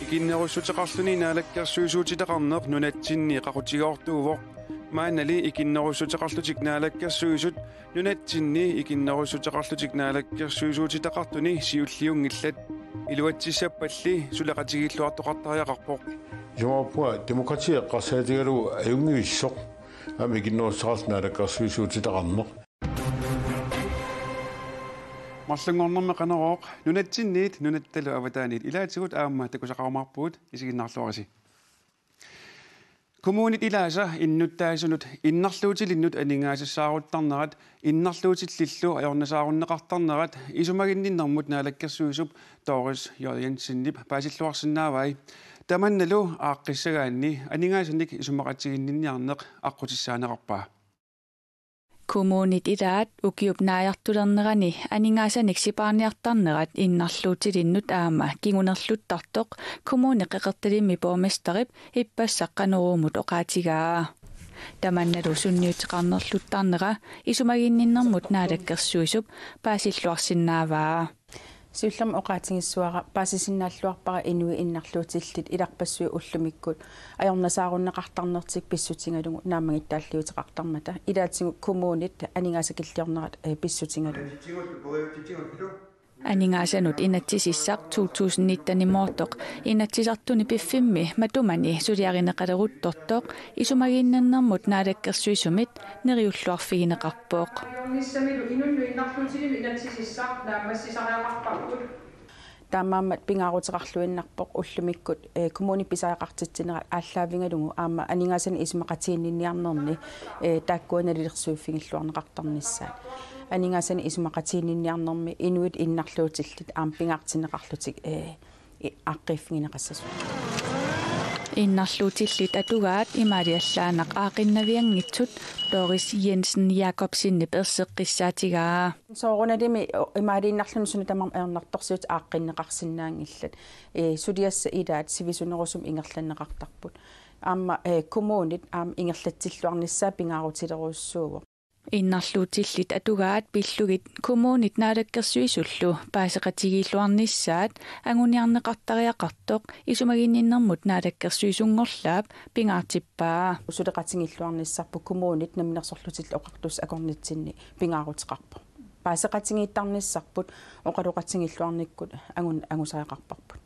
Ikinnerussuteqarluni naalakkersuisuutitaqarneq nunatsinni qaqutigoortuuvoq maanali ikinnerussuteqarlutik naalakkersuisut nunatsinni ikinnerussuteqarlutik naalakkersuisuutitaqartuni siulliungillat iluatsissappalli sulaqatigilluartoqartariaqarpoq Jomapua demokratia qasaatigalu ajungivissoq am ikinnerussuteqarlu naalakkersuisuutitaqarneq Marlungornerme qanerooq nunatsinniit nunattalu avataaniit ilaatigut aamma takusaqarumarpuut isiginnarluarisi Kommunit ilaasa innuttaasunut innarluutilinnut aningaasassaaruttarnerat innarluutillillu ajornasaarunnaqartarnerat isumaginninnermut naalakkersuisup Doris J. Jensen-nip paasilluarsinnaavai tamannalu aaqqissagaanni aningaasunik isumaqatiginninniarneq aqqutissaaneqarpaa Kommunit ilaat ukiupnaajartulernerani aningaasаник сипаарниартарнерат иннарлуутилиннут аама кигунерлуттартоқ коммуни қеқерталимми бооместерип иппассаққанеруумут оқаатигаа таманналу сунниутеқарнерлуттарнера исумагинниннэрмут наалаккерсуисуп паасиллуарсинааваа сиуллерма оқаатингиссуара паасисиннааллуарпара инуи иннарлуутиллит иларпассуи уллумиккут ajornasaarunnaqartarnertik pissutigalungu naamagitaalliutеқартармата илаатигу коммунит анигаасакиллиорнерат pissutiгалу анигаасанут инатсисиссақ 2019-моортоқ инатсисартуни пиффимми матумани сулиаринеқалерутторторtoq исумагиннернэрмут наалаккерсуисумит нериуллуарфигинеқарпооқ таамааммат пингаарутеқарлуиннарпоқ уллумиккут коммуни писаақартитсинерат ааллаавингалугу аама анигаасани исумақатииннинниарнерни тааккуанналерсууффигиллуарнеқартарниссаат анигаасани исумақатииннинниарнерми инуит иннарлуутиллит аама пингаартинеқарлутик ааққиффигинеқассасу иннарлуутиллит атугаат имаалиаллаанақ аақиннавиангитсут Doris Jensen Jacobsen персеққиссаатигаа соорунадими имаалииннарлуни суна тамар аернарторсиут ааққиннеқарсинаангиллат сулиасса илаат сивисунерусум ингерланнеқартарпут аама коммунит аама ингерлатсиллуарниссаа пингаарутилеруссууво иннарлуутиллит атугаат пиллугит коммунит наалаккерсуисуллу паасеқатигииллуарнissaат агуниарнеқартариақартоқ исумагинниннэрмут наалаккерсуисунгорлаап пингаартиппаа усулеқатингиллуарниссарпу коммунит наминерсорлутил оқартус акорнитсинни пингаарутеқарпо паасеқатингииттарниссарпут оқалуқатингиллуарниккут агусариақарпарпут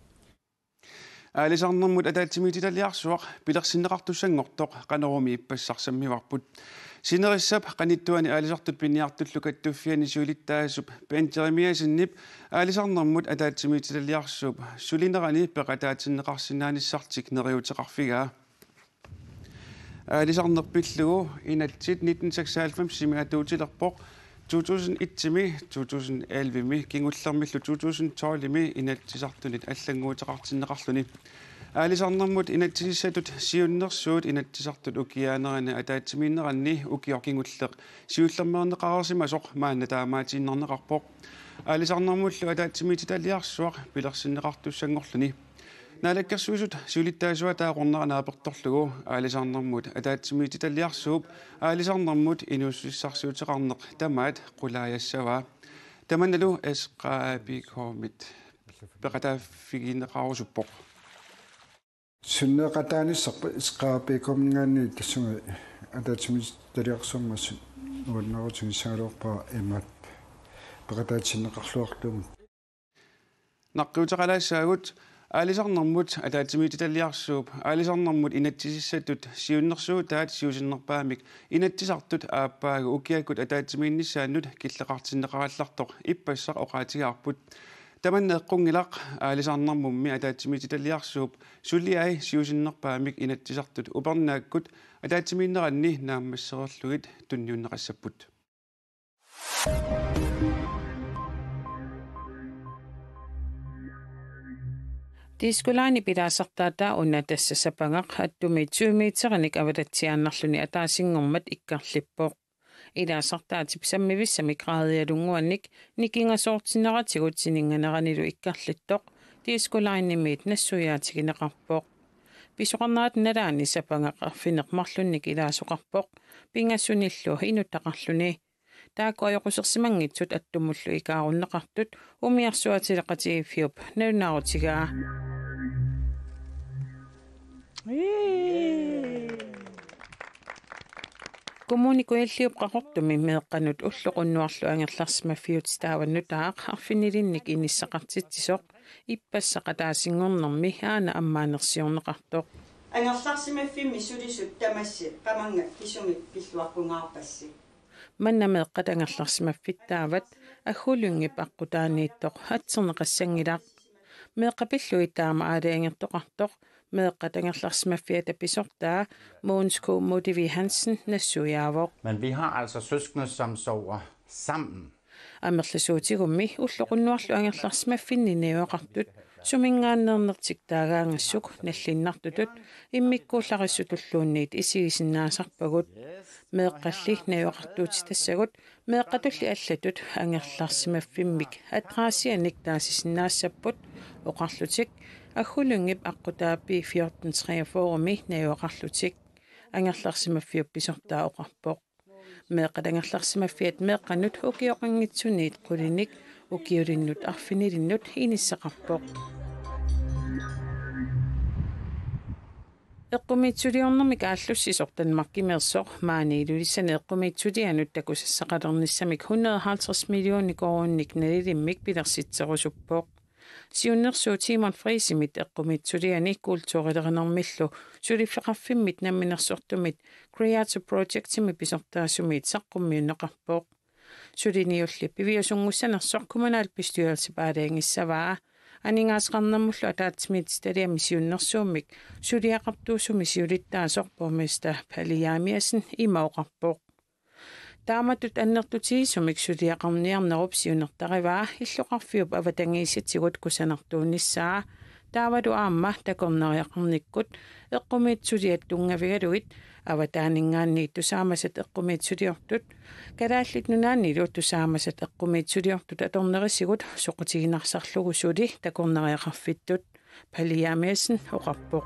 алисарнэрмут атаатсимитилалиарсуақ пилерсиннеқартуссангортоқ канеруми иппассарсаммиварпут Sinerisap qanittuani aalisartut pinniartullukattuuffiani suulittaasup penterimiasinniп aalisarnermut ataatsimitilalliarsuup sulinerani peqataatsinneqarsinaanisartik neriuteqarfigaa aalisarnerpillugu inatsit 1996 simi atuutilerpoq 2001-mi 2011-mi kingullermillu 2012-mi inatsisartunit allanguuteqartinneqarluni Aalisarnermut inatsisatut siunnersuut inatsisartut ukiaanerana ataatimiinneranni ukiorkingulleq siullermeerneqarersimasoq maanna taamaatiinnerneqarpoq aalisarnermullu ataatimiititaliarsuaq pilersinneqartussangorluni naalakkersuisut suulittaasua taaqornera naapertorlugu aalisarnermut ataatimiititaliarsuup aalisarnermut inuussissarsuuteqarneq tamaat qulaajassavaa tamannalu asqaapikormit peqataafigineqarusuppoq Sunneqataanissarpa isqaapiikomngaanni tassunga ataatsimistaliarsuarmassut nuannerutigisaaluarpaa imat peqataatsinneqarluarlugut naqqiutaqalaassaagut aalisarnermut ataatsimititalliarsuup aalisarnermut inatsisissatut siunnersuutaat siusinnerpaamik inatsisartut aappaagu ukiakut ataatimiinnissaannut killeqartinneqarallartoq ippassaq oqaatigaarput tamanneeqqungilaq aalisarnermummi ataatsimititalliarsuup sulliai siusinnerpaamik inatsisartut upernaakkut ataatimiinneranni naammassererlugit tunniunneqassapput Tiskulaani pilaasartaataa unnatassassapangaq attumi 2 meeternik avalatsiaannarluni ataasingormat ikkarlippoq ilaasartaatip sammivissami graadialunguannik nikingasoortinneratigut sininganeranilu ikkarlittoq tiskulaannimiit nassuyaatigineqarpoq pisoqarnaat nalaani sapangaq arfineqmarlunnik ilaasoqarpoq pingassunillu inuttaqarluni таакку ajorusерсимангитсут аттумуллу икааруннеқартут умиарсуатилеқатигиффиуп нунаарутигаа Kommunikuelliup qaqortumi meeqqanut ulluqunnuarlu angerlarsmafiut taavannutaaq arfinnilinnik inissaqartitsisoq ippassaqataasingornermi aana ammaanersiorneqartoq angerlarsimaffimmi sulisut tamassi qamanga kisumi pilluarpungaarpassi manna meeqqat angerlarsimaffittaavat aggullungip aqqutaaniittoq atserneqassangilaq meeqqapilluit taama aaleangertoqartoq meeqqat angerlarsmaffiata pisortaa Mogens K. Motivi Hansen nassujaavoq. Men vi har altså søskende, som sover sammen. Amerlasuutigummi ulluqunnuarlu angerlarsmaffinnineoqartut sumingaannernertiktaagaangassuk nallinnartutut immikkuullarissutulluunniit isigisinnaasarpagut meeqqalli nayoqartuuti tassagut meeqqatulli allatut angerlarsimaffimik atraasianik taasissinaassaput oqarlutik аггулунгип аққутааппи 1443ми наyoqarlutik анgerlarsimaffiuppisортаа оқарпоқ меэқат анgerlarsimaffiат меэққанут укиоқангитсуниит қулиник укиулиннут арфинилиннут иниссақарпоқ эққумитсулиорнэрми кааллуссисортан маркимерсоқ маанилулиссане эққумитсулианут такусассақалерниссамик 150 миллиони коронник налилиммик пилерситсерусуппоқ Siunnersu Timon Friisimit eqqumitsuliani kultuurilernermillu sulifleqarfimmit namminersortumit Creative Projectimi pisortaasumit saqqummiunneqarpoq suliniulli piviusunngussanersoq kommunalbestyrelsepaalaangissavaa aningaasqarnermullu ataatsimit stadiami siunnersuummik suliaqartuusumi siulittaasoq borgmester Palle Jamiasen imauqarpoq Taamatut annertutiisumik suliaqarniarnerup siunertarivaa illuqarfiup avatangiisitsigut kusanertuunissaa taavadu aamma takorneriaqarnikkut eqqumitsuliat tungavigaluit avataaningaanni tusaamasat eqqumitsuliortut kalaallit nunaannilu tusaamasat eqqumitsuliortut atornerisigut soqutiginnarsarlugu suli takorneriaqarfittut Palle Jamiasen oqarpoq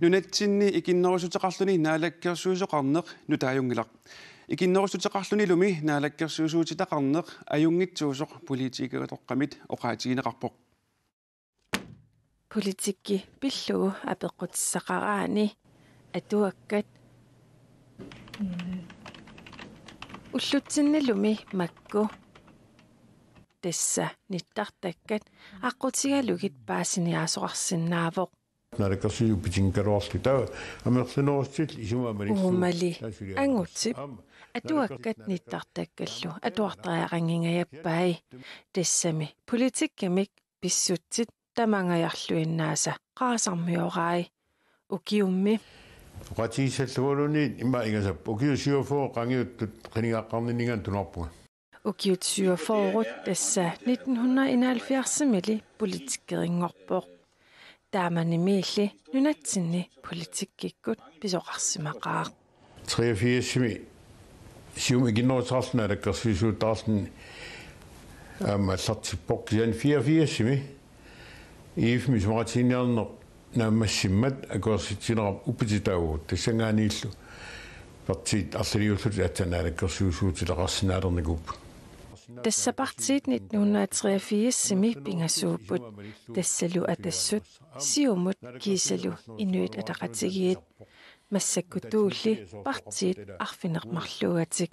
Nunatsinni ikinnerusutеqarluni naalakkersuusoqarneq nutaajungilaq ikinnerusutеqarluni lumi naalakkersuusuutitaqarneq ajungitsuusoq politiikerutoqqamit oqaatigineqarpoq Politikki pillugu apeqqutissaqaraani atuakkat уллутсинналуми макку тасса ниттартаккат аққутигалугит паасиниаасоқарсинаавоқ Нарекасию питинкаруарли таа амерсинерустил исумаамалиссу умали ангутсип атуаккат ниттартаккаллу атуартариақангингаяппай тассами политиккамик писсутсит тамангаярлуиннааса qaasarmiorai ukiummi qatiissalluuluni imma ingasap ukiusiufoo qangiuttut qinigaqqarniningan tunarpunga ukiutsiufoorut tassa 1971-mili politikkeriнгорпоq taamanimiilli nunatsinni politikkikkut pisoqarsimaqaa 83-mi sium iginnorsarlna alakkersuisuuttaarlni aammallartippoq kian 84-mi iifmi sumaratiiniarner naammassimmat akorsitsinera upititaaguut tassangaaniillu partiit arlaliullut atsanaalakkersuisuutileqarsinaalernikuppu tassapartiit 1983-simi pingassuupput tassalu atassut siumut kiisalu inuit ataqatigiit массаккутуулли партиит арфинермарлугатик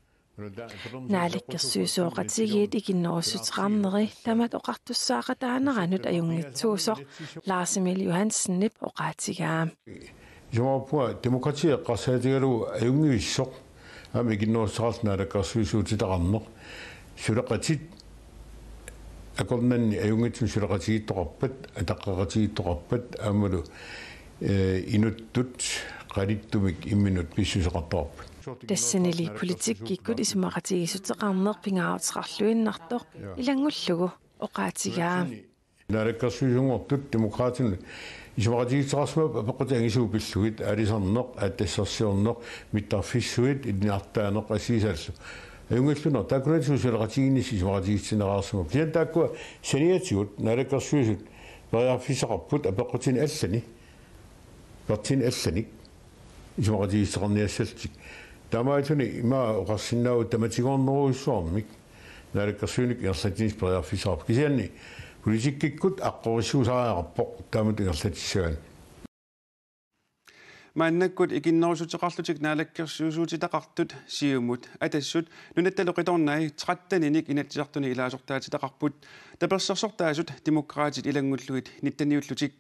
нааликкерсуусооqatigiit икиннерусутеқарнери тамат оқартуссаақатаанеранут аюнгитсуусоқ Lars Emil Johansenнип оқаатигаам жомапуа демократие қарсаатигалу аюнгивиссоқ ами икиннерусеқарлна алаккерсуусуутитеқарнеқ сулеқатит акорнанни аюнгитсу сулеқатигиттоқарпат атаққақатигиттоқарпат аамалу инуттут qalittumik imminut pissuseqartorp тассанили политиккиккут исумақатигисутеқарнеқ пингаарутеқарлуиннартоқ илангуллугу оқаатигаа нареккерсуисунгортут демократин исумақатигисеқарсма апеққутангисуу пиллугит алисарнеқ аттассарсиорнеқ миттарфиссуит инниартаанеқ асисаллу аюнгиллуна такунатсуусулеқатигиннис исумақатигиссинераарсума киан тааккуа саниатигут нареккерсуисут периарфисеқарпут апеққутин аллани партин алланик исумақатигиссеқарниассалтик Tamaituni ima uqarsinnau tamatigorneruissuarmik naalakkersuunik inerlatinisperjarfisaarp kisianni politikkikkut aqqorisuusariaqarpoq taamut inerlatissagan мааннаккут икиннерусутеқарлутик наалаккерсуусуутитақартут сиумут атассут нунатталоқиторнай 13-ник инатсиартуни илаасортаатитақарпут таперсерсортаасут демократит илангуллугит ниттаниуллутик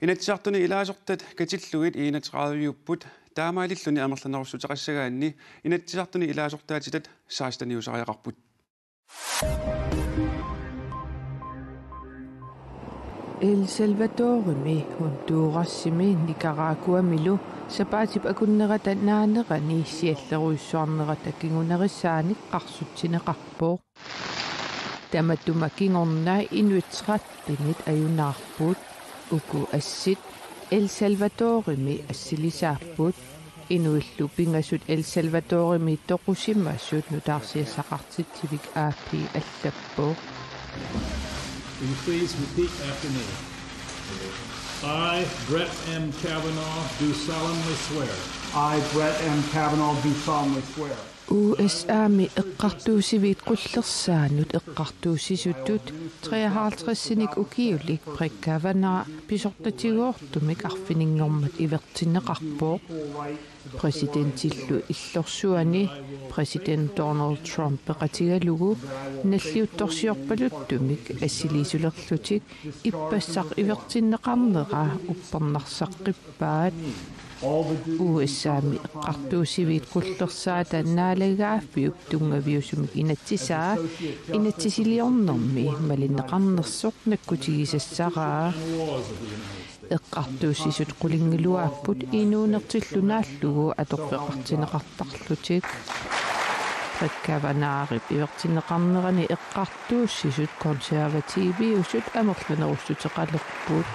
инатсиартуни илаасортат катиллугит 31-юппут таамаалиллуни амерланеруссутеқассагаанни инатсиартуни илаасортаатитат саастаниусариақарпут El Salvadorimi Honduras-simi Nicaragua-milu sapaatip akunnerata naanerani sialleruissuarnerata kingunerissaanik qarsutsinneqarpoo tamatuma kingornaa inuitsrattingit ajunaarpuut uku assit El Salvadorimi assilisaarpuut inuillu pingasut El Salvadorimi toqusimmassut nutaarsiassaqartitsivik aapi allappoo. Will you please repeat after me? I, Brett M. Kavanaugh, do solemnly swear. I, Brett M. Kavanaugh, do solemnly swear. USA-mi eqqartuusivit qullersaanut eqqartuusisutut 53-sinik ukiulik Brett Kavanaugh pisortatiguortumik arfiningormat ivertinneqarpoo presidentillu illorsuani president Donald Trump peqatigalugu nalliuttorsiorpaluttumik assilisulerlutik ippassaq ivertinneqarnera upparnarsaqqippaat USA-mi eqqartuusivit qullersaata naalagaaffiup tungaviusumik inatsisaa inatsisiliornermi malinneqarnersoq nakkutigisassaraa eqqartuussisut qulingiluaapput inuunertillunaallugu atorpeqartineqartarlutik Brett Kavanaugh ivertinneqarnerani eqqartuussisut konservatiiviusut amerlanerussuteqalerpuut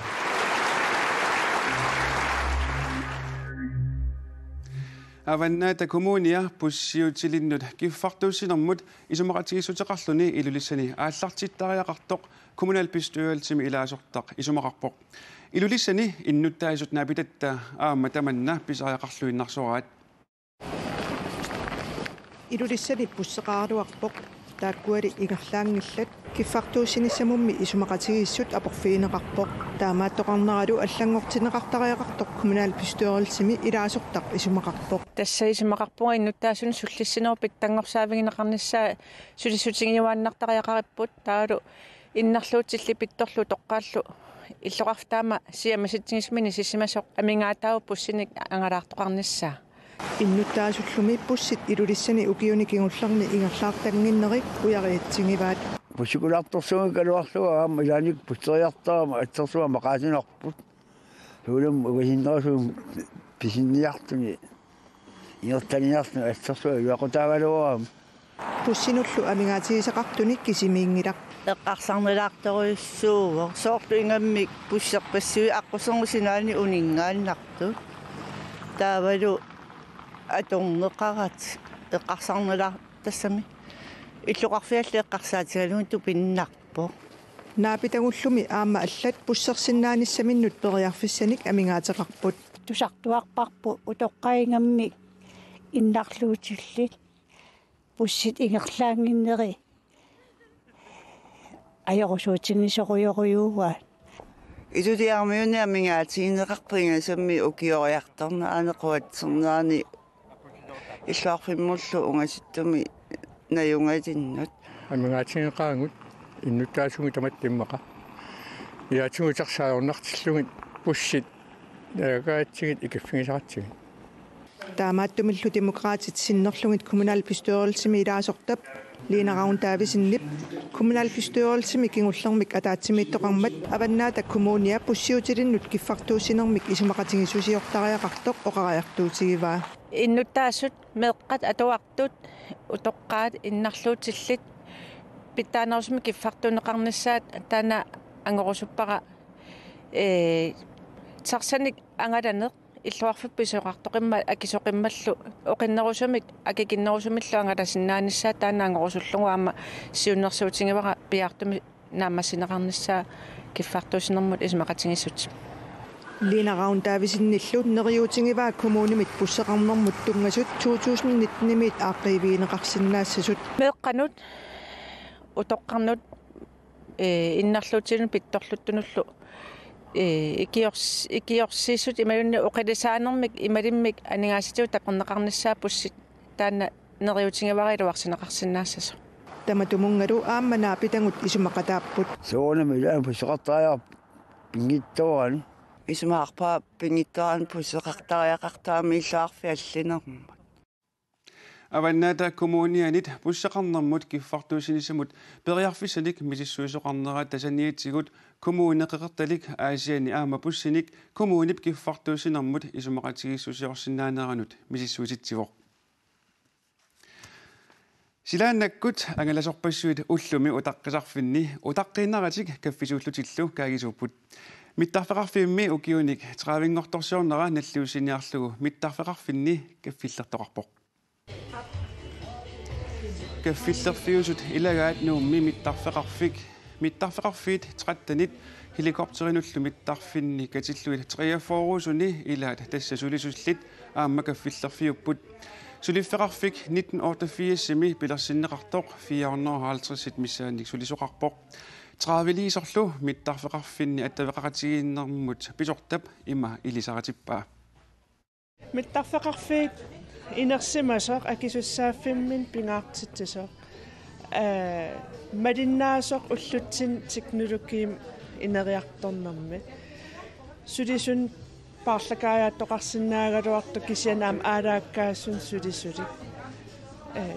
аваннаата коммуния пуссиутилиннут киффартууссинэрмут исумақатигиссутеқарлуни илулиссани ааллартиттариақартоқ коммуналбистуалтими илаасортақ исумақарпоқ илулиссани иннуттаисут наапитатта аама таманна писариақарлуиннарсораат илулиссани пуссеқааруарпоқ тааккуали ингерлаангиллат киффартууссинissамумми исумақатигиссут апорфиинеқарпоқ таамааттоқарнералу аллангортинеқартариақартоқ коммуналбистуалтими илаасортақ исумақарпоқ тасса исумақарпуга иннуттаасун суллиссинерпик тангорсаавигинеқарниссаа сулиссутингиуааннартариақариппут таалу иннарлуутилли питторлу тоққааллу иллоқартаама сиамаситсигисмини сиссимасоқ амингаатаау пуссиник ангалаартоқарниссаа иннуттаасуллуми пуссит илулиссани укиуни кигулларни ингерлаартангиннерик уяриатсигиваат пуссикулаарторсуга калуарлуга аама илааник пустериартаама атсерсуа мақаасинарпут хулум угасиннерсуум писинниартуни иертаниарсна атсерсуа юақутаавалуаам пуссинуллу амингаатигисақартуни кисимиингилақ эққарсарнилаартаруиссуувоо соорту ингаммик пуссерпассуи аққусернусинаани унингааннарту таавалу аторнеқарат эққарсарнилаа тассами иллоқарфиалли эққарсаатигалуун тупиннарпо наапитагуллуми аама аллат пуссерсиннааниссаминнут периарфиссаник амингаатеқарпут тусартуарпарпу утоққаингаммик иннарлуутиллит пуссит ингерлаангиннери ajorsuutinisorioriuugaat итутиармиуни амингаатигинеқарпингасамми укиориартарна анеқуатсернаани иллуарфиммуллу унгаситтуми наюнгатиннут амингаатигинеқаангут иннуттаасуми таматтиммақа яатигутарсаарнартиллугит пуссит нагаатсигит икаффигисаратсигит таамааттумиллу демократит синнерлугит коммуналбистуорилсими илаасортап линераун таависиннип коммуналбистуорилсими кингуллермик атаатсимииттоқармат аваннаата коммуния пуссиутилиннут киффартуусинермик исумақатигисусиортариақартоқ оқариартуутигиваа иннуттаассут меэққат атуартут утоққаат иннарлуутиллит питтаанерусми киффартунеқарниссаат таана ангорусуппара тарсаник ангаланеқ иллуарфипписоқартоқимма акисоқиммаллу оқиннерусумик акикиннерусумиллу ангаласиннааниссаа таанаангорусуллугу аама сиуннерсуутингивара пиартуми наамассинеқарниссаа киффартуусинермут исмақатингиссут Lena Ravn Davidsen-Nillut neriutingivaa kommunimit pusseqarnermut tungasut 2019-nimit aaqiviineqarsinnaassasut meeqqanut utoqqarnut innarluutinun pittorluttunullu ikiorsiissut imalunni uqilisaanermik imalimmik aningaasitut taqerneqarnissaapussit taanna neriutingivariluarsineqarsinnaassassu tamatumungalu aammanaa pitangut isumaqataapput soonamilaa pusseqartaajaa pingittoorani исмаарпаа пингиттаран пуссеқартариақартаамииллаарфи аллинермут аваннаата коммунианит пуссеқарнэрмут киффартуусинисамут периарфисалик мисиссуисоқарнера тасаниитсигут коммуунеқеқерталик аасиани аама пуссиник коммуунип киффартуусинэрмут исумақатигиссусиорсиннаанеранут мисиссуиситсивоқ силааннаккут ангаласорпассуит уллуми утаққисарфинни утаққииннаратик каффисууллутиллу каагисууппут миттарфеқарфиимми укиуник траавингорторсиорнера наллуусиниарлугу миттарфеқарфинни каффиллертоқарпоқ каффиллерфиусут илагаат нуумми миттарфеқарфит траттанит helikopterinullу миттарфинни катиллуит триафоорусуни илаат тассасулисуллит аама каффиллерфиуппут сулиффеқарфик 1988-сими пилерсиннеқартоқ 450 миссааник сулисоқарпоқ траавилисорлу миттарфеқарфинни аттавеқаратигииннэрмут писортап има илисаратиппаа миттарфеқарфит инерсимасоқ акисуссааффиммин пингаартитсисоқ малиннаасоқ уллутсин технологиим инериарторнэрми сулисун парлакааяаттоқарсинаагалуарту кисианаам аалааккаассун сулисули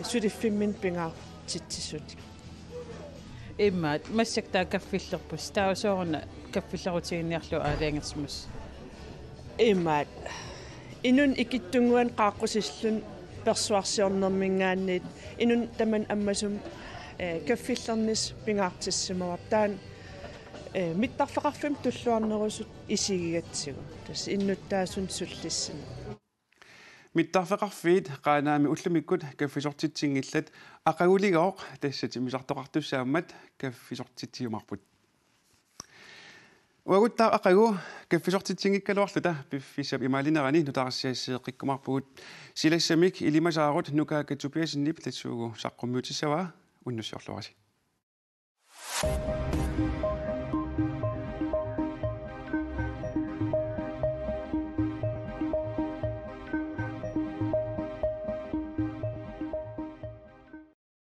сулиффиммин пингаартитсисут иммаат массактаа каффиллерпус таусоорна каффиллерутигинниарлу аалаангерсмус иммаат инун икиттунгуан qaaqqusilлун персуарсиорнэрмингаанниит инун таман аммасум каффиллернис пингаартиссимавар таан миттарфеқарфим туллуарнерусут исигигатсигу тас иннуттаасун суллиссина миттарфеқарфиит qaaнаами уллумиккут каффисортитсингиллат ақагулигаоқ тассати мисартоқартуссааммат каффисортитсиумарпут уагуттаа ақагу каффисортитсингиккалуарлута пиффисап имаалинерани нутаарсиассеэққиккумарпугут силассамик илимасаарут нукаакатсупиасиннип татсуугу саққуммуутиссаваа уннуссиорлуараси